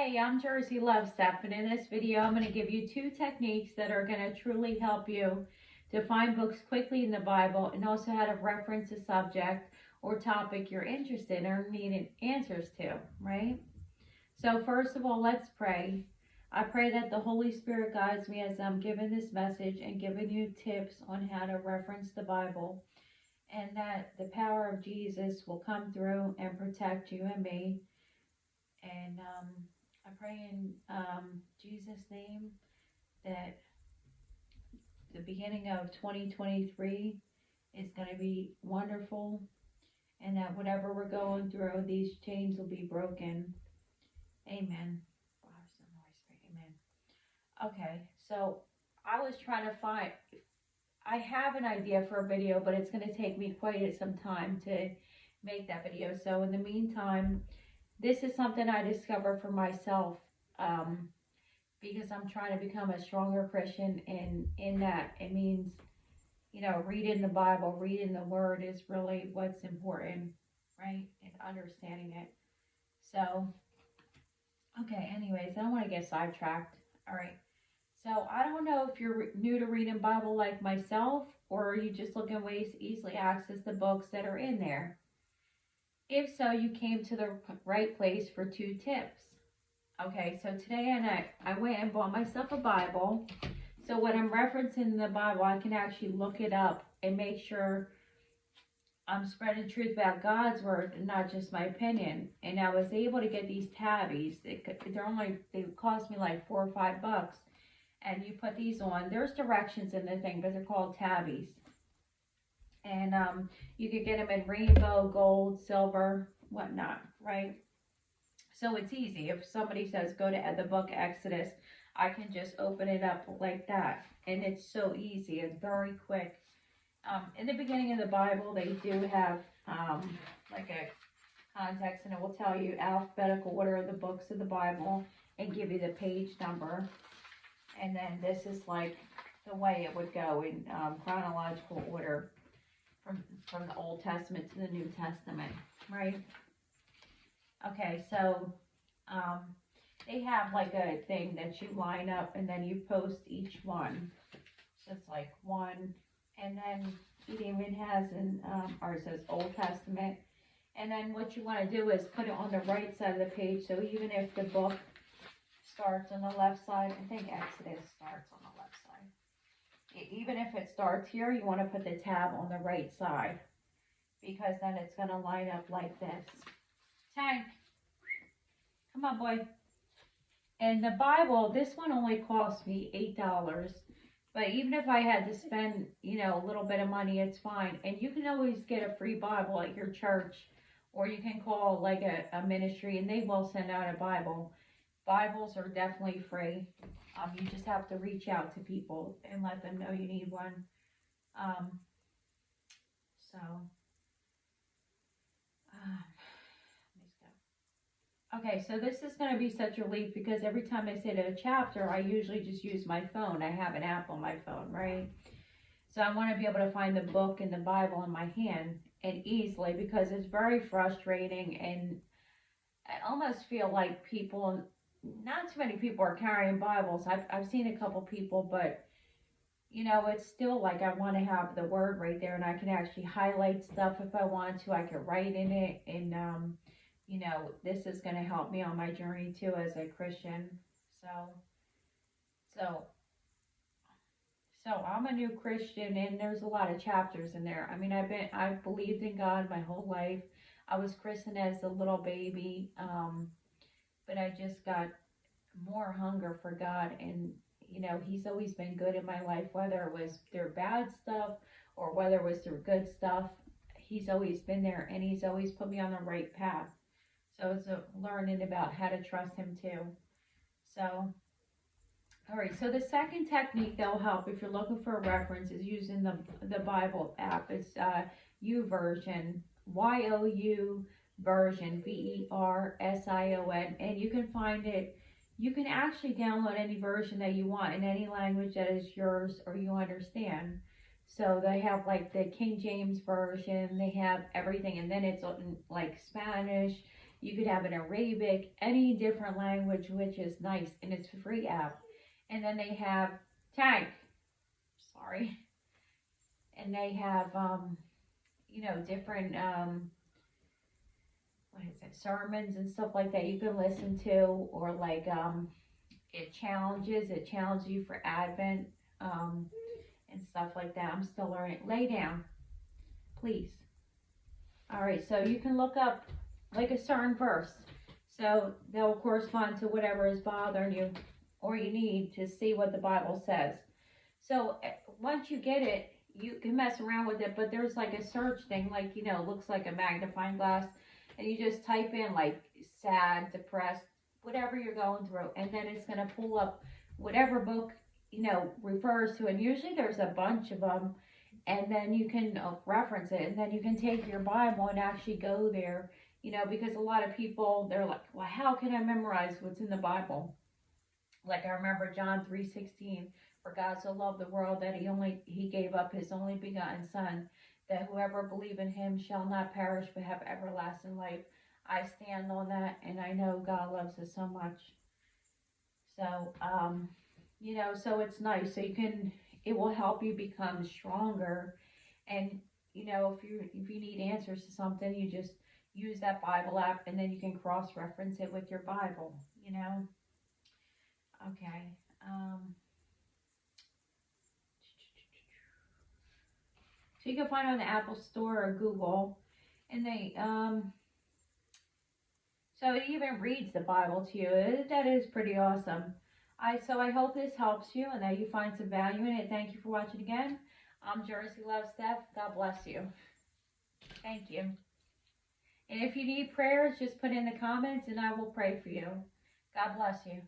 Hey, I'm Jersey Love Steph, and in this video, I'm going to give you 2 techniques that are going to truly help you to find books quickly in the Bible and also how to reference a subject or topic you're interested in or need answers to, right? So, first of all, let's pray. I pray that the Holy Spirit guides me as I'm giving this message and giving you tips on how to reference the Bible, and that the power of Jesus will come through and protect you and me. And I pray in Jesus' name that the beginning of 2023 is going to be wonderful, and that whatever we're going through, these chains will be broken. Amen. Father, Son, Holy Spirit. Amen. Okay, so I was trying to find, I have an idea for a video, but it's going to take me quite some time to make that video. So in the meantime, this is something I discovered for myself, because I'm trying to become a stronger Christian, and in that it means, reading the Bible, reading the Word is really what's important, right? And understanding it. So, okay, anyways, I don't want to get sidetracked. All right. So I don't know if you're new to reading Bible like myself, or are you just looking ways to easily access the books that are in there. If so, you came to the right place for 2 tips. Okay, so today I went and bought myself a Bible. So when I'm referencing the Bible, I can actually look it up and make sure I'm spreading truth about God's word and not just my opinion. And I was able to get these tabbies. They cost me like $4 or $5. And you put these on. There's directions in the thing, but they're called tabbies. And you could get them in rainbow, gold, silver, whatnot, right? So it's easy. If somebody says go to the book Exodus, I can just open it up like that. And it's so easy. It's very quick. In the beginning of the Bible, they do have like a context, and it will tell you alphabetical order of the books of the Bible and give you the page number. And then this is like the way it would go in chronological order from the Old Testament to the New Testament, right? Okay, so they have like a thing that you line up, and then you post each one. So it's like one, and then it even has or it says Old Testament. And then what you want to do is put it on the right side of the page. So even if the book starts on the left side, I think Exodus starts on the left side. Even if it starts here, you want to put the tab on the right side, because then it's going to line up like this. Tank, come on, boy. And the Bible, this one only cost me $8. But even if I had to spend, a little bit of money, it's fine. And you can always get a free Bible at your church, or you can call like a ministry, and they will send out a Bible. Bibles are definitely free. You just have to reach out to people and let them know you need one. Okay, so this is going to be such a relief, because every time I say to a chapter, I usually just use my phone. I have an app on my phone, right? So I want to be able to find the book and the Bible in my hand and easily, because it's very frustrating, and I almost feel like not too many people are carrying Bibles. I've seen a couple people, but it's still like I want to have the word right there, and I can actually highlight stuff if I want to. I can write in it, and this is going to help me on my journey too as a Christian. So I'm a new Christian, and there's a lot of chapters in there. I mean, I've believed in God my whole life. I was christened as a little baby, but I just got more hunger for God, and He's always been good in my life, whether it was through bad stuff or whether it was through good stuff. He's always been there, and He's always put me on the right path. So it's learning about how to trust Him too. So, all right. So the second technique that will help if you're looking for a reference is using the Bible app. It's YouVersion, YOU version, VERSION, and you can find it. You can actually download any version that you want in any language that is yours or you understand. So they have like the King James version. They have everything, and then it's like Spanish. You could have an Arabic, any different language, which is nice, and it's a free app. And then they have Tag, sorry, and they have different what is it, sermons and stuff like that you can listen to, or like it challenges you for Advent, and stuff like that. I'm still learning. Lay down, please. All right, so you can look up like a certain verse. So they'll correspond to whatever is bothering you or you need to see what the Bible says. So once you get it, you can mess around with it, but there's like a search thing, like, it looks like a magnifying glass, and you just type in like sad, depressed, whatever you're going through, and then it's going to pull up whatever book, refers to, and usually there's a bunch of them, and then you can reference it, and then you can take your Bible and actually go there, because a lot of people, they're like, well, how can I memorize what's in the Bible? Like I remember John 3:16, for God so loved the world that he gave up his only begotten son, that whoever believe in him shall not perish but have everlasting life. I stand on that, and I know God loves us so much. So, so it's nice. So it will help you become stronger. And, if you need answers to something, you just use that Bible app, and then you can cross-reference it with your Bible. Okay. So you can find it on the Apple Store or Google, and so it even reads the Bible to you. That is pretty awesome. So I hope this helps you and that you find some value in it. Thank you for watching again. I'm Jersey Love Steph. God bless you. Thank you. And if you need prayers, just put in the comments and I will pray for you. God bless you.